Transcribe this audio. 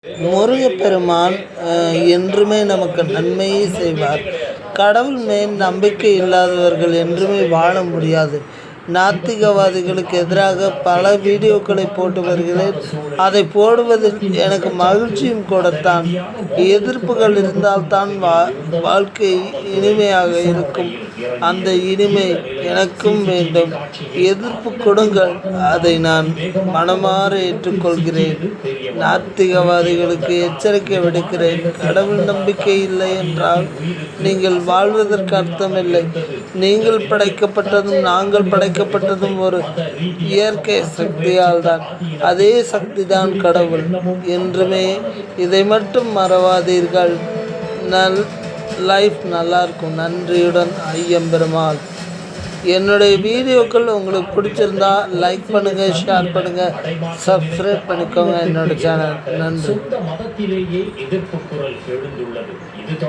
முருகப்பெருமான் என்றுமே நமக்கு நன்மையே செய்வார். கடவுள் மேல் நம்பிக்கை இல்லாதவர்கள் என்றுமே வாழ முடியாது. நாத்திகவாதிகளுக்கு எதிராக பல வீடியோக்களை போட்டு வருகிறேன். அதை போடுவதில் எனக்கு மகிழ்ச்சியும் கூடத்தான். எதிர்ப்புகள் இருந்தால்தான் வாழ்க்கை இனிமையாக இருக்கும். அந்த இனிமை எனக்கும் வேண்டும். எதிர்ப்பு கொடுங்கள், அதை நான் மனமாற ஏற்றுக்கொள்கிறேன். நாத்திகவாதிகளுக்கு எச்சரிக்கை விடுக்கிறேன். கடவுள் நம்பிக்கை இல்லை என்றால் நீங்கள் வாழ்வதற்கு அர்த்தமில்லை. நீங்கள் படைக்கப்பட்டதும் நாங்கள் படைக்கப்பட்டதும் ஒரு இயற்கை சக்தியால் தான். அதே சக்தி தான் கடவுள். என்றுமே இதை மட்டும் மறவாதீர்கள். லைஃப் நல்லாயிருக்கும். நன்றியுடன் ஐயம்பெருமாள். என்னுடைய வீடியோக்கள் உங்களுக்கு பிடிச்சிருந்தா லைக் பண்ணுங்கள், ஷேர் பண்ணுங்கள், சப்ஸ்கிரைப் பண்ணிக்கோங்க என்னோட சேனல். நன்றி.